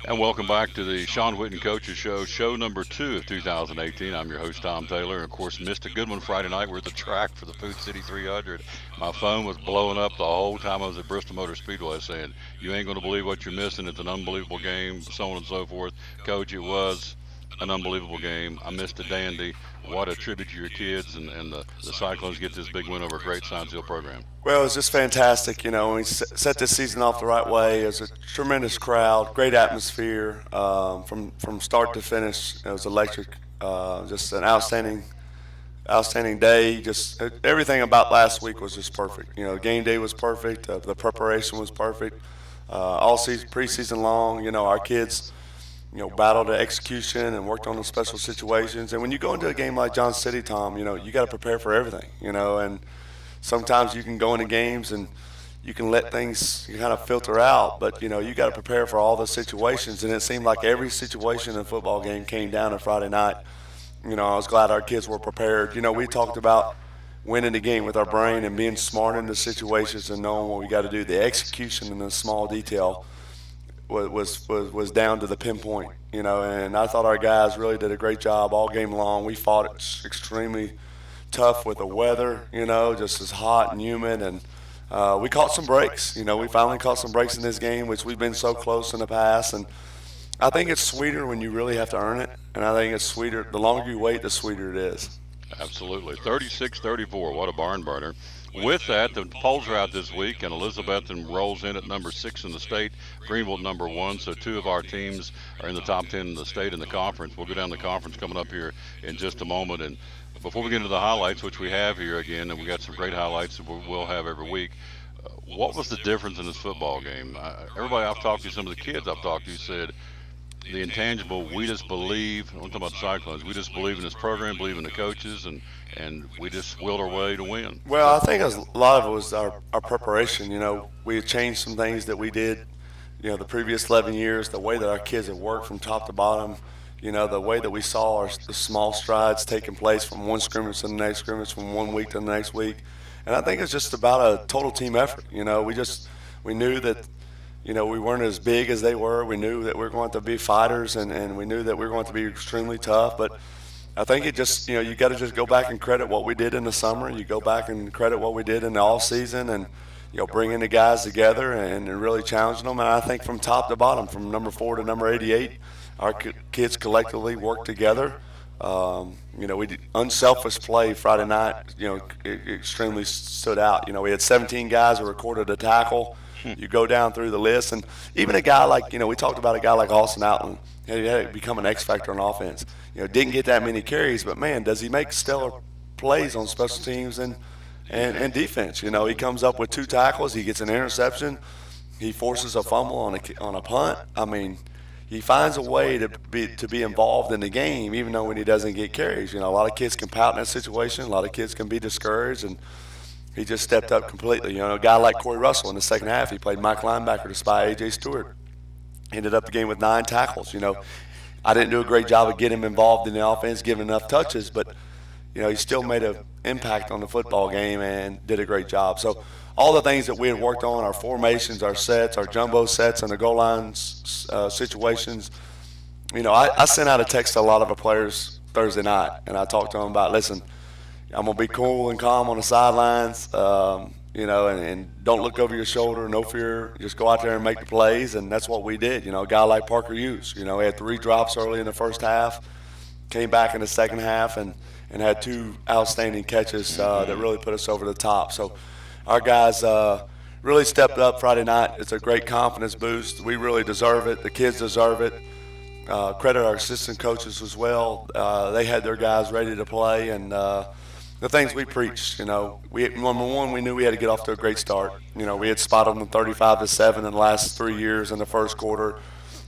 And welcome back to the Sean Witten Coaches Show, show number 2 of 2018. I'm your host, Tom Taylor. And of course, missed a good one Friday night. We're at the track for the Food City 300. My phone was blowing up the whole time I was at Bristol Motor Speedway saying, "You ain't going to believe what you're missing. It's an unbelievable game," so on and so forth. Coach, it was an unbelievable game. I missed a dandy. What a tribute to your kids. And the Cyclones get this big win over a great Science Hill program. Well, it was just fantastic. We set this season off the right way. It was a tremendous crowd, great atmosphere from start to finish. It was electric. Just an outstanding day. Just everything about last week was just perfect. Game day was perfect. The preparation was perfect. All season, preseason long. Our kids battled the execution and worked on the special situations. And when you go into a game like John City, Tom, you got to prepare for everything. And sometimes you can go into games and you can let things kind of filter out, but you got to prepare for all the situations. And it seemed like every situation in a football game came down on Friday night. I was glad our kids were prepared. We talked about winning the game with our brain and being smart in the situations and knowing what we got to do. The execution and the small detail was down to the pinpoint. And I thought our guys really did a great job all game long. We fought extremely tough with the weather, just as hot and humid, and we caught some breaks. We finally caught some breaks in this game, which we've been so close in the past. And I think it's sweeter when you really have to earn it, and I think it's sweeter. The longer you wait, the sweeter it is. Absolutely. 36-34. What a barn burner. With that, the polls are out this week, and Elizabethton rolls in at number 6 in the state, Greenville at number 1. So two of our teams are in the top 10 in the state in the conference. We'll go down the conference coming up here in just a moment. And before we get into the highlights, which we have here again, and we got some great highlights that we'll have every week, what was the difference in this football game? Everybody I've talked to, some of the kids I've talked to, said the intangible, we just believe, I'm talking about the Cyclones, we just believe in this program, believe in the coaches, and we just willed our way to win. Well, I think a lot of it was our preparation. We had changed some things that we did, the previous 11 years, the way that our kids have worked from top to bottom, the way that we saw the small strides taking place from one scrimmage to the next scrimmage, from one week to the next week. And I think it's just about a total team effort. We knew that we weren't as big as they were. We knew that we were going to be fighters, and we knew that we were going to be extremely tough. But I think it just, you got to just go back and credit what we did in the summer. You go back and credit what we did in the off season, and bringing the guys together and really challenging them. And I think from top to bottom, from number 4 to number 88, our kids collectively worked together. We did unselfish play Friday night. It extremely stood out. We had 17 guys who recorded a tackle. You go down through the list, and even a guy like, we talked about a guy like Austin Outland. He had to become an X factor on offense. Didn't get that many carries, but man, does he make stellar plays on special teams and defense. He comes up with 2 tackles, he gets an interception, he forces a fumble on a punt. I mean, he finds a way to be involved in the game, even though when he doesn't get carries. A lot of kids can pout in that situation. A lot of kids can be discouraged, and he just stepped up completely. A guy like Corey Russell in the second half, he played Mike linebacker to spy A.J. Stewart. Ended up the game with 9 tackles. I didn't do a great job of getting him involved in the offense, giving enough touches, but he still made an impact on the football game and did a great job. So all the things that we had worked on, our formations, our sets, our jumbo sets, and the goal line situations. I sent out a text to a lot of the players Thursday night, and I talked to them about, listen, I'm going to be cool and calm on the sidelines, and don't look over your shoulder, no fear. Just go out there and make the plays, and that's what we did. A guy like Parker Hughes, he had 3 drops early in the first half, came back in the second half, and had 2 outstanding catches that really put us over the top. So our guys really stepped up Friday night. It's a great confidence boost. We really deserve it. The kids deserve it. Credit our assistant coaches as well. They had their guys ready to play, and the things we preached, number one, we knew we had to get off to a great start. We had spotted them 35-7 in the last 3 years in the first quarter.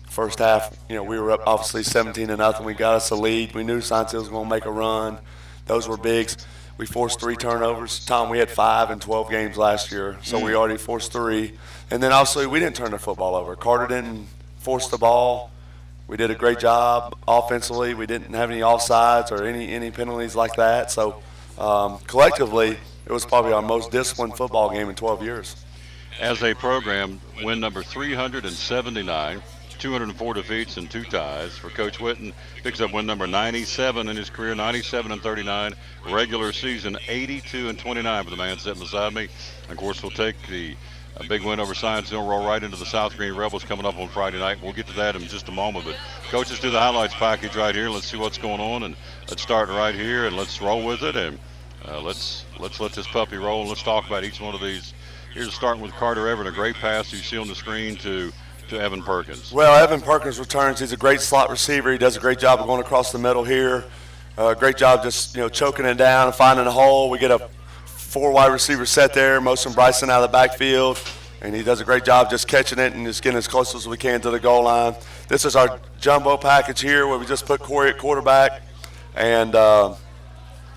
First half, we were up obviously 17-0. We got us a lead. We knew Science Hill was going to make a run. Those were bigs. We forced 3 turnovers. Tom, we had 5 in 12 games last year, so we already forced 3. And then obviously we didn't turn the football over. Carter didn't force the ball. We did a great job offensively. We didn't have any offsides or any penalties like that. So collectively, it was probably our most disciplined football game in 12 years. As a program, win number 379. 204 defeats and 2 ties. For Coach Witten, picks up win number 97 in his career, 97 and 39. Regular season 82 and 29 for the man sitting beside me. Of course, we'll take the a big win over Science Hill, roll right into the South Green Rebels coming up on Friday night. We'll get to that in just a moment. But Coach, let's do the highlights package right here. Let's see what's going on, and let's start right here and let's roll with it. And let's let this puppy roll, and let's talk about each one of these. Here's starting with Carter Everett, a great pass you see on the screen to Evan Perkins. Well, Evan Perkins returns. He's a great slot receiver. He does a great job of going across the middle here. Great job just choking it down and finding a hole. We get a 4 wide receiver set there, motion Bryson out of the backfield, and he does a great job just catching it and just getting as close as we can to the goal line. This is our jumbo package here where we just put Corey at quarterback and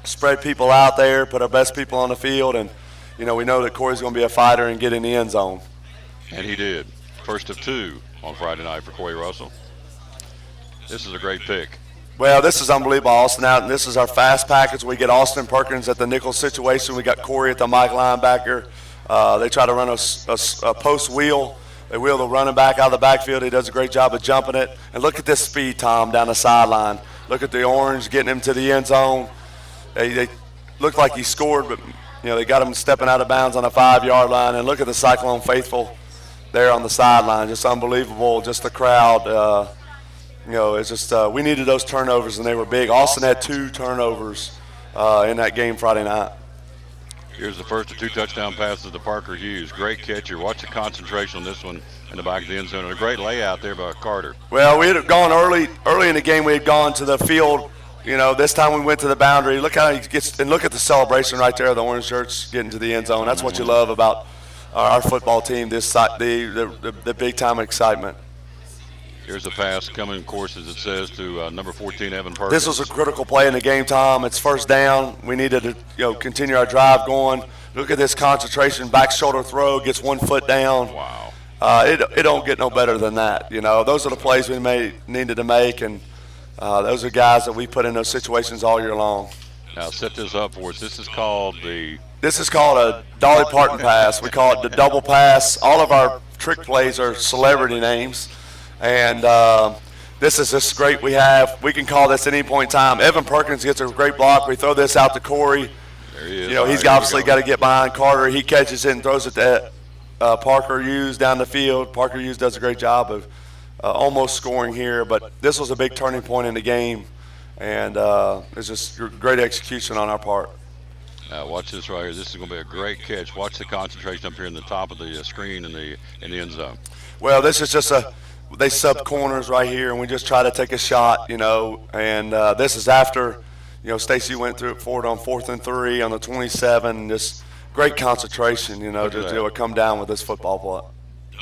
spread people out there, put our best people on the field, and we know that Corey's going to be a fighter and get in the end zone. And he did. First of 2 on Friday night for Corey Russell. This is a great pick. Well, this is unbelievable, Austin out, and this is our fast package. We get Austin Perkins at the nickel situation. We got Corey at the Mike linebacker. They try to run a post wheel. They wheel the running back out of the backfield. He does a great job of jumping it. And look at this speed, Tom, down the sideline. Look at the orange getting him to the end zone. They looked like he scored, but they got him stepping out of bounds on a 5-yard line. And look at the Cyclone faithful there on the sideline. Just unbelievable. Just the crowd. It's just we needed those turnovers, and they were big. Austin had 2 turnovers in that game Friday night. Here's the first of 2 touchdown passes to Parker Hughes. Great catcher. Watch the concentration on this one in the back of the end zone. And a great layout there by Carter. Well, we had gone early in the game. We had gone to the field. This time we went to the boundary. Look how he gets, and look at the celebration right there. The orange shirts getting to the end zone. That's what you love about our football team. The big time excitement. Here's a pass coming, of course, as it says, to number 14, Evan Perkins. This was a critical play in the game, Tom. It's first down. We needed to continue our drive going. Look at this concentration, back shoulder throw, gets 1 foot down. Wow. It don't get no better than that. Those are the plays we needed to make, and those are guys that we put in those situations all year long. Now set this up for us. This is called a Dolly Parton pass. We call it the double pass. All of our trick plays are celebrity names. And this is just great. We can call this at any point in time. Evan Perkins gets a great block. We throw this out to Corey. There he is. He's obviously got to get behind Carter. He catches it and throws it to Parker Hughes down the field. Parker Hughes does a great job of almost scoring here. But this was a big turning point in the game, and it's just great execution on our part. Now watch this right here. This is going to be a great catch. Watch the concentration up here in the top of the screen in the end zone. Well, this is just they sub corners right here, and we just try to take a shot, and this is after, Stacy went through it for it on 4th and 3 on the 27, just great concentration, to come down with this football play.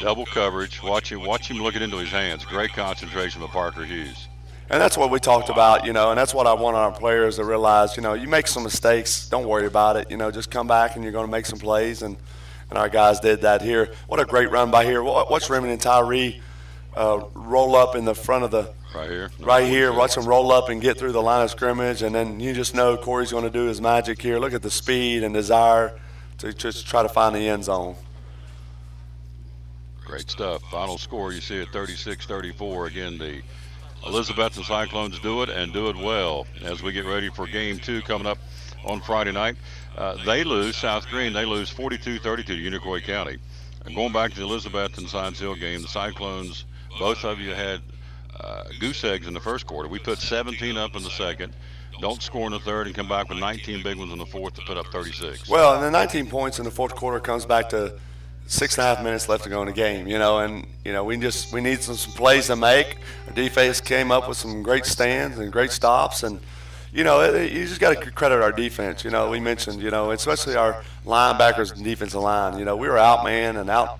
Double coverage. Watch him look it into his hands. Great concentration by Parker Hughes. And that's what we talked about, and that's what I want our players to realize, you make some mistakes, don't worry about it, just come back and you're going to make some plays, and our guys did that here. What a great run by here. Watch Raymond and Tyree roll up in the front of the right here. Watch him roll up and get through the line of scrimmage, and then you just know Corey's going to do his magic here. Look at the speed and desire to just try to find the end zone. Great stuff. Final score, you see it 36-34. Again, the Elizabethton Cyclones do it and do it well as we get ready for game 2 coming up on Friday night. They lose, South Green, they lose 42-32 to Unicoi County. And going back to the Elizabethton Science Hill game, the Cyclones, both of you had goose eggs in the first quarter. We put 17 up in the second, don't score in the third, and come back with 19 big ones in the fourth to put up 36. Well, and the 19 points in the fourth quarter comes back to 6.5 minutes left to go in the game, and we need some plays to make. Our defense came up with some great stands and great stops, and you just got to credit our defense. We mentioned, especially our linebackers and defensive line. We were outmanned and out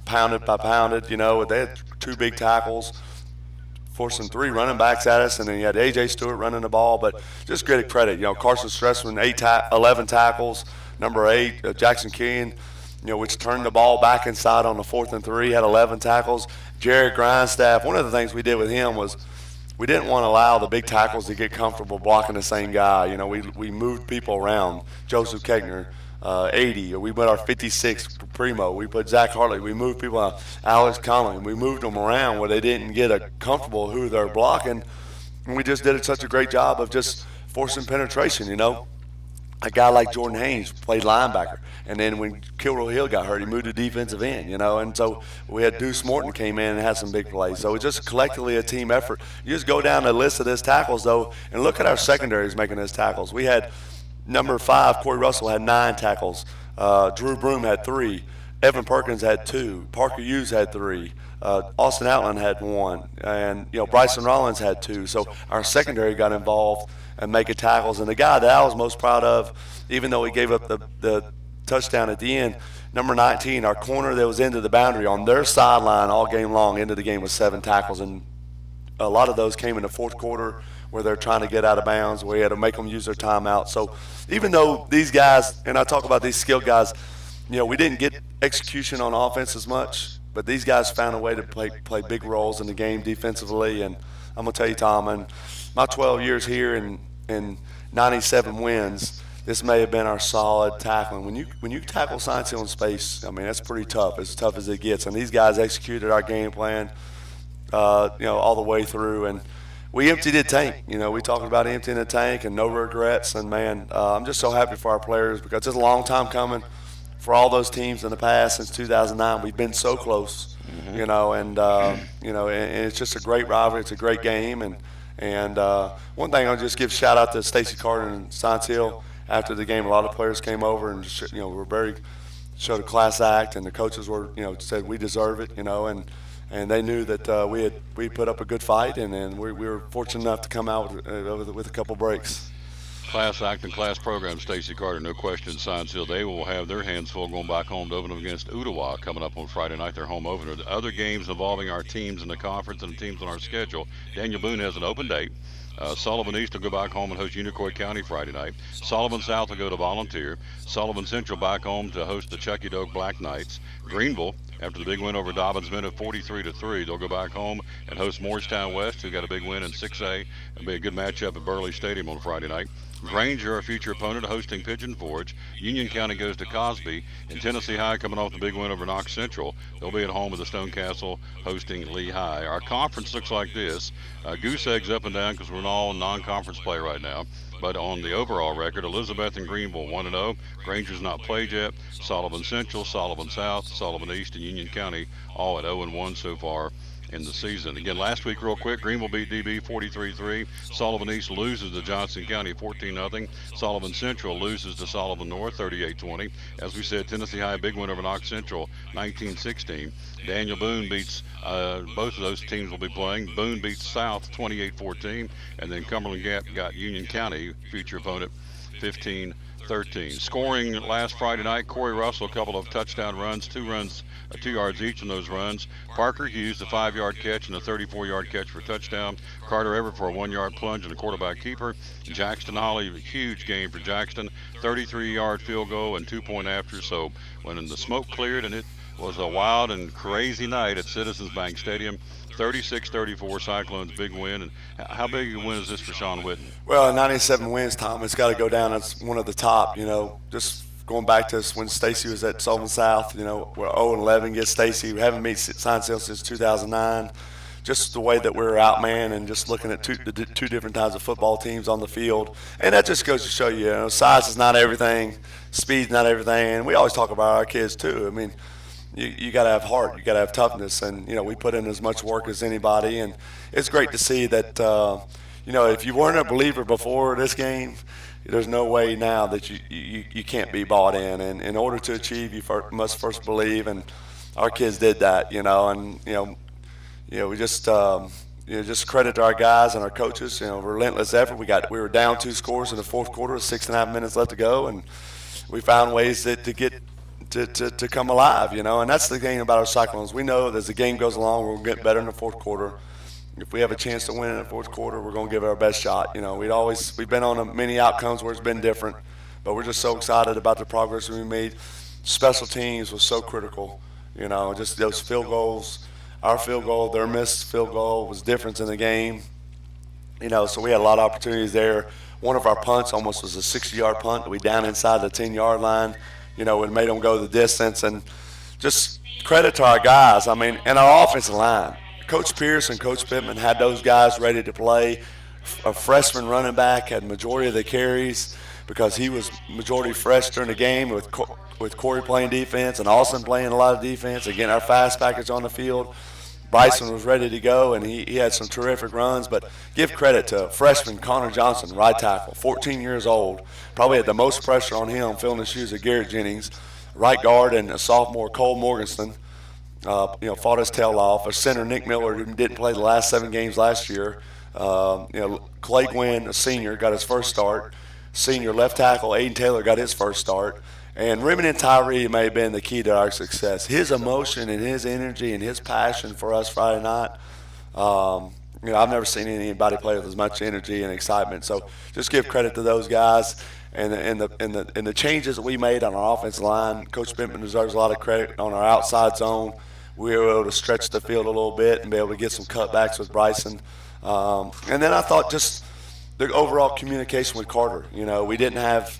pounded by pounded. They had 2 big tackles, forcing 3 running backs at us, and then you had A.J. Stewart running the ball. But just great credit. Carson Stressman, 11 tackles. Number 8, Jackson King, which turned the ball back inside on the 4th and 3, had 11 tackles. Jared Grindstaff, one of the things we did with him was we didn't want to allow the big tackles to get comfortable blocking the same guy. We moved people around. Joseph Kegner, 80, or we put our 56 primo. We put Zach Hartley. We moved people out. Alex Conley. We moved them around where they didn't get a comfortable who they're blocking. And we just did such a great job of just forcing penetration. A guy like Jordan Haynes played linebacker, and then when Kilroy Hill got hurt, he moved to defensive end. And so we had Deuce Morton came in and had some big plays. So it's just collectively a team effort. You just go down the list of his tackles though, and look at our secondaries making his tackles. We had number 5, Corey Russell had 9 tackles. Drew Broom had 3. Evan Perkins had 2. Parker Hughes had 3. Austin Outland had 1, and Bryson Rollins had 2. So our secondary got involved and making tackles. And the guy that I was most proud of, even though he gave up the touchdown at the end, number 19, our corner that was into the boundary on their sideline all game long, into the game with 7 tackles. And a lot of those came in the fourth quarter where they're trying to get out of bounds, where we had to make them use their timeout. So even though these guys, and I talk about these skilled guys, we didn't get execution on offense as much, but these guys found a way to play big roles in the game defensively. And I'm going to tell you, Tom, in my 12 years here and 97 wins, this may have been our solid tackling. When you tackle Science Hill in space, I mean, that's pretty tough, as tough as it gets. And these guys executed our game plan, all the way through. And we emptied the tank. We talked about emptying the tank and no regrets. And, man, I'm just so happy for our players because it's a long time coming for all those teams in the past since 2009. We've been so close, and it's just a great rivalry. It's a great game. And one thing I'll just give shout out to Stacey Carter and Science Hill. After the game, a lot of players came over and were showed a class act, and the coaches were said we deserve it, and they knew that we put up a good fight, and we were fortunate enough to come out with a couple breaks. Class act and class program, Stacey Carter, no question. Science Hill, they will have their hands full going back home to open them against Ottawa coming up on Friday night, their home opener. The other games involving our teams in the conference and the teams on our schedule, Daniel Boone has an open date. Sullivan East will go back home and host Unicoi County Friday night. Sullivan South will go to Volunteer. Sullivan Central back home to host the Chucky Doak Black Knights. Greenville, after the big win over Dobbins Minute 43-3, they'll go back home and host Morristown West, who got a big win in 6A. It'll be a good matchup at Burley Stadium on Friday night. Granger, our future opponent, hosting Pigeon Forge. Union County goes to Cosby. And Tennessee High coming off the big win over Knox Central. They'll be at home with the Stone Castle hosting Lee High. Our conference looks like this. Goose eggs up and down because we're in all non-conference play right now. But on the overall record, Elizabeth and Greenville 1-0. Granger's not played yet. Sullivan Central, Sullivan South, Sullivan East, and Union County all at 0-1 so far in the season. Again, last week, real quick, Greenville beat DB 43-3. Sullivan East loses to Johnson County 14-0. Sullivan Central loses to Sullivan North 38-20. As we said, Tennessee High, big win over Knox Central 19-16. Daniel Boone beats, both of those teams will be playing. Boone beats South 28-14. And then Cumberland Gap got Union County, future opponent, 15-13. Scoring last Friday night, Corey Russell, a couple of touchdown runs, 2 yards each in those runs. Parker Hughes, a 5-yard catch and a 34-yard catch for a touchdown. Carter Everett for a 1-yard plunge and a quarterback keeper. Jackson Holly, a huge game for Jackson, 33-yard field goal and 2-point after. So when the smoke cleared, and it was a wild and crazy night at Citizens Bank Stadium, 36-34, Cyclones, big win. And how big a win is this for Sean Witten? Well, 97 wins, Tom. It's got to go down as one of the top. Just going back to when Stacy was at Sullivan South, we're 0-11 against Stacy. We haven't beat Science Hill since 2009. Just the way that we're outmanned and just looking at two different types of football teams on the field. And that just goes to show you, size is not everything, speed's not everything. And we always talk about our kids too. I mean, you got to have heart, you got to have toughness, and we put in as much work as anybody. And it's great to see that if you weren't a believer before this game, there's no way now that you can't be bought in. And in order to achieve, you must first believe. And our kids did that, and we just credit to our guys and our coaches. Relentless effort. We were down 2 scores in the fourth quarter, 6.5 minutes left to go, and we found ways to get to come alive. And that's the thing about our Cyclones. We know that as the game goes along, we're going to get better in the fourth quarter. If we have a chance to win in the fourth quarter, we're going to give it our best shot. We've been on many outcomes where it's been different, but we're just so excited about the progress we made. Special teams was so critical. Just those field goals. Our field goal, their missed field goal was difference in the game. So we had a lot of opportunities there. One of our punts almost was a 60-yard punt. We down inside the 10-yard line, and made them go the distance. And just credit to our guys. I mean, and our offensive line. Coach Pierce and Coach Pittman had those guys ready to play. A freshman running back had majority of the carries because he was majority fresh during the game with Corey playing defense and Austin playing a lot of defense. Again, our fast package on the field. Bryson was ready to go, and he had some terrific runs. But give credit to freshman Connor Johnson, right tackle, 14 years old. Probably had the most pressure on him filling the shoes of Garrett Jennings. Right guard and a sophomore Cole Morgensen, fought his tail off. A center Nick Miller, who didn't play the last 7 games last year. Clay Gwynn, a senior, got his first start. Senior left tackle Aiden Taylor got his first start. And Remington Tyree may have been the key to our success. His emotion and his energy and his passion for us Friday night. I've never seen anybody play with as much energy and excitement. So just give credit to those guys and the changes that we made on our offensive line. Coach Pittman deserves a lot of credit on our outside zone. We were able to stretch the field a little bit and be able to get some cutbacks with Bryson. And then I thought just the overall communication with Carter. We didn't have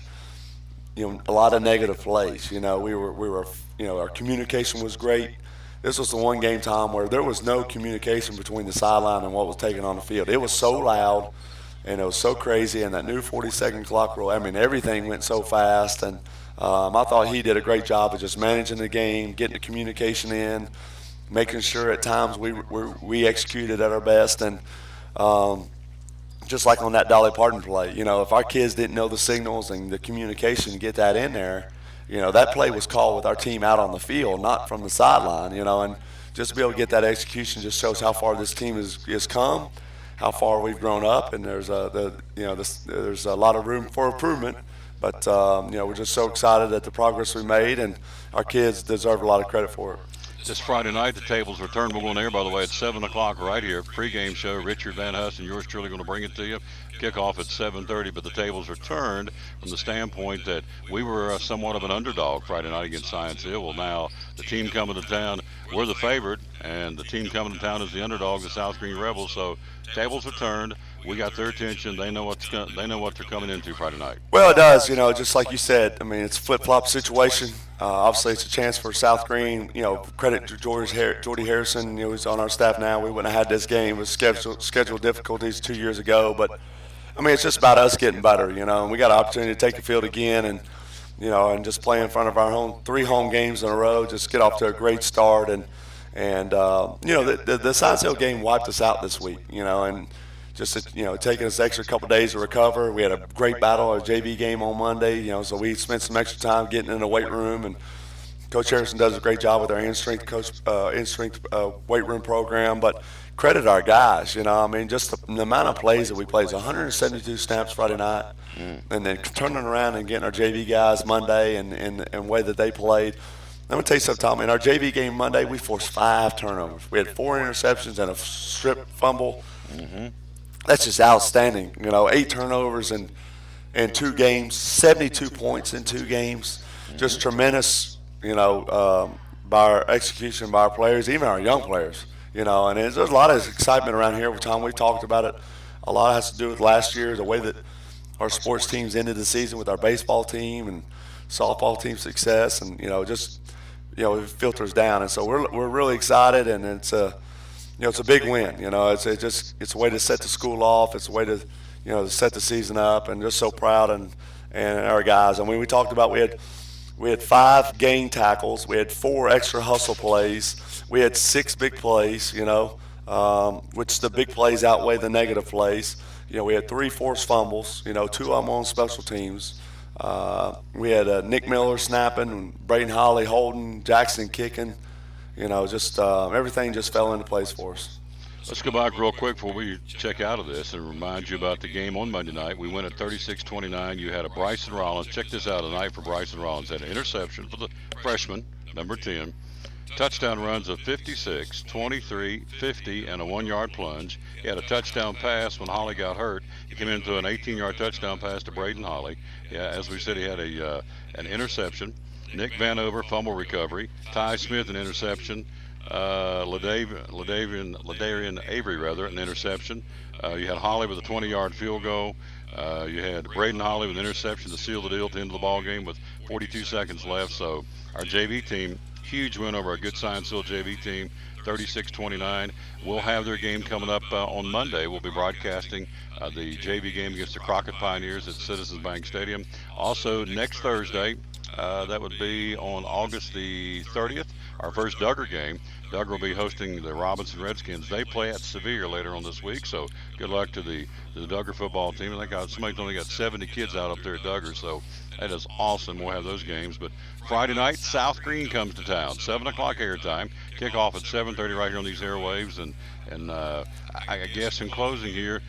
a lot of negative plays. Our communication was great. This was the one game, Tom, where there was no communication between the sideline and what was taken on the field. It was so loud and it was so crazy, and that new 40-second clock rule. I mean, everything went so fast, and I thought he did a great job of just managing the game, getting the communication in, making sure at times we executed at our best, and just like on that Dolly Parton play, if our kids didn't know the signals and the communication to get that in there, that play was called with our team out on the field, not from the sideline, and just to be able to get that execution just shows how far this team has come, how far we've grown up, and there's a lot of room for improvement. But we're just so excited at the progress we made, and our kids deserve a lot of credit for it. This Friday night, the tables are turned. We're going to air, by the way, at 7 o'clock right here. Pre-game show. Richard Van Huss and yours truly going to bring it to you. Kickoff at 7:30, but the tables are turned from the standpoint that we were somewhat of an underdog Friday night against Science Hill. Well, now the team coming to town, we're the favorite, and the team coming to town is the underdog, the South Green Rebels. So tables are turned. We got their attention. They know what they're coming into Friday night. Well, it does. Just like you said. I mean, it's a flip-flop situation. Obviously, it's a chance for South Green. Credit to Jordy Harrison. He's on our staff now. We wouldn't have had this game with schedule difficulties 2 years ago. But I mean, it's just about us getting better. And we got an opportunity to take the field again, and just play in front of our 3 home games in a row. Just get off to a great start, and the Science Hill game wiped us out this week. And just taking us extra couple days to recover. We had a great battle, our JV game on Monday. So we spent some extra time getting in the weight room, and Coach Harrison does a great job with our in-strength weight room program. But credit our guys. I mean, just the amount of plays that we played, 172 snaps Friday night, and then turning around and getting our JV guys Monday and the way that they played. I'm going to tell you something, Tom. In our JV game Monday, we forced 5 turnovers. We had 4 interceptions and a strip fumble. That's just outstanding. 8 turnovers in 2 games, 72 points in 2 games. Just tremendous, by our execution by our players, even our young players. And there's a lot of excitement around here. Tom, we've talked about it. A lot has to do with last year, the way that our sports teams ended the season with our baseball team and softball team success, and it filters down. And so we're really excited, and it's a big win. It's a way to set the school off. It's a way to to set the season up, and just so proud and our guys. I mean, we talked about we had 5 gain tackles. We had 4 extra hustle plays. We had 6 big plays. Which the big plays outweigh the negative plays. We had 3 forced fumbles. 2 of them on special teams. We had Nick Miller snapping, Braden Holly holding, Jackson kicking. Everything just fell into place for us. Let's go back real quick before we check out of this and remind you about the game on Monday night. We went at 36-29. You had a Bryson Rollins. Check this out tonight for Bryson Rollins. Had an interception for the freshman, number 10. Touchdown runs of 56, 23, 50, and a 1-yard plunge. He had a touchdown pass when Holly got hurt. He came into an 18-yard touchdown pass to Braden Holly. Yeah, as we said, he had an interception. Nick Vanover, fumble recovery. Ty Smith, an interception. Ladarian Avery, rather, an interception. You had Holly with a 20-yard field goal. You had Braden Holly with an interception to seal the deal at the end of the ball game with 42 seconds left. So our JV team, huge win over a good Science Hill JV team, 36-29. We'll have their game coming up on Monday. We'll be broadcasting the JV game against the Crockett Pioneers at Citizens Bank Stadium. Also, next Thursday, that would be on August the 30th, our first Duggar game. Duggar will be hosting the Robinson Redskins. They play at Sevier later on this week, so good luck to the Duggar football team. I think somebody's only got 70 kids out up there at Duggar, so that is awesome. We'll have those games. But Friday night, South Green comes to town. 7 o'clock airtime. Kickoff at 7:30 right here on these airwaves. And I guess in closing here,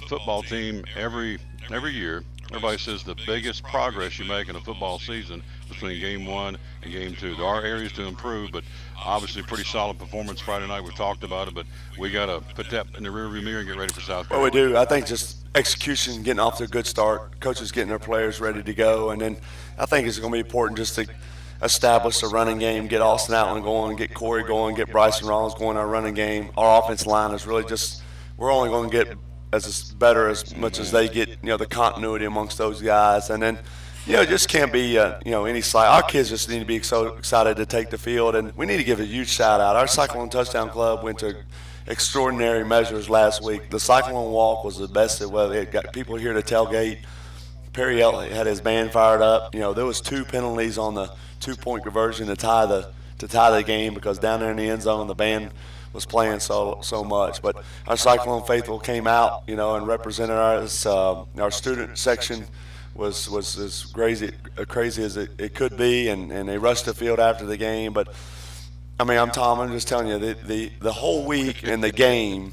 football team every year, everybody says the biggest progress you make in a football season between game one and game two. There are areas to improve, but obviously pretty solid performance Friday night. We've talked about it, but we got to put that in the rearview mirror and get ready for South Well, we Carolina. do. I think just execution, getting off to a good start, coaches getting their players ready to go, and then I think it's going to be important just to establish a running game, get Austin Allen going, get Corey going, get Bryson Rollins going. Our running game, our offensive line is really just we're only going to get as better as much as they get. The continuity amongst those guys, and then. It just can't be, any slight. Our kids just need to be so excited to take the field, and we need to give a huge shout out. Our Cyclone Touchdown Club went to extraordinary measures last week. The Cyclone Walk was the best it was. It got people here to tailgate. Perry Elliott had his band fired up. There was 2 penalties on the 2-point conversion to tie the game because down there in the end zone the band was playing so much. But our Cyclone faithful came out, and represented our student section. Was as crazy as it could be, and they rushed the field after the game. But I'm Tom. I'm just telling you, the whole week and the game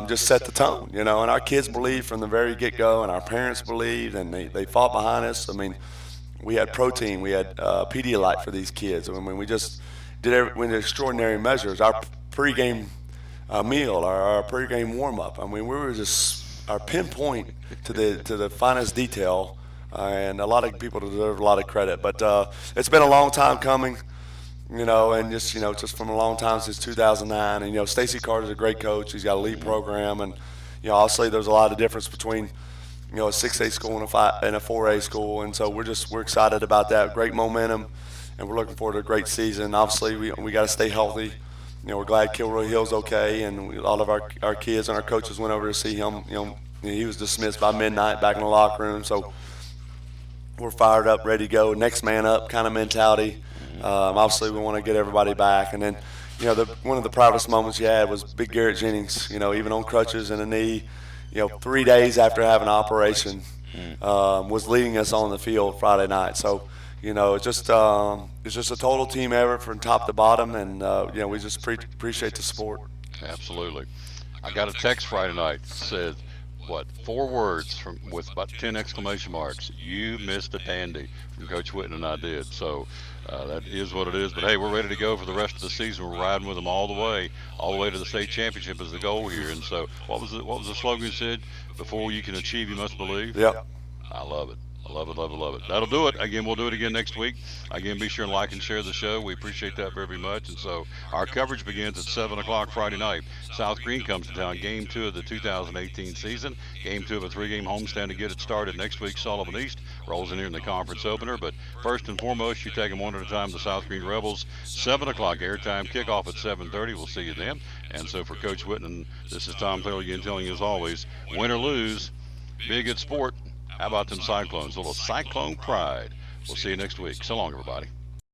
just set the tone, And our kids believed from the very get go, and our parents believed, and they fought behind us. We had protein, we had Pedialyte for these kids. We just did with extraordinary measures. Our pregame meal, our pregame warm up. We were just our pinpoint to the finest detail, and a lot of people deserve a lot of credit. But it's been a long time coming, and just from a long time since 2009. And Stacy Carter's a great coach. He's got a lead program, and obviously there's a lot of difference between a 6A school and a 4A school, and so we're excited about that. Great momentum, and we're looking forward to a great season. Obviously we got to stay healthy. We're glad Kilroy Hill's okay, and all of our kids and our coaches went over to see him. He was dismissed by midnight back in the locker room, so we're fired up, ready to go. Next man up kind of mentality. Obviously, we want to get everybody back, and then one of the proudest moments you had was Big Garrett Jennings. Even on crutches and a knee, 3 days after having an operation, was leading us on the field Friday night. So. It's just a total team effort from top to bottom, and we just appreciate the support. Absolutely. I got a text Friday night that said, 4 words with about 10 exclamation marks. You missed a dandy from Coach Witten, and I did. So that is what it is. But hey, we're ready to go for the rest of the season. We're riding with them all the way to the state championship is the goal here. And so, what was the slogan you said? Before you can achieve, you must believe. Yep. I love it. I love it, love it, love it. That'll do it. Again, we'll do it again next week. Again, be sure and like and share the show. We appreciate that very much. And so our coverage begins at 7 o'clock Friday night. South Green comes to town. Game 2 of the 2018 season. Game 2 of a 3-game homestand to get it started next week. Sullivan East rolls in here in the conference opener. But first and foremost, you take them one at a time. The South Green Rebels, 7 o'clock airtime. Kickoff at 7:30. We'll see you then. And so for Coach Witten, this is Tom Taylor again telling you as always, win or lose, be a good sport. How about them Cyclones? A little Cyclone pride. We'll see you next week. So long, everybody.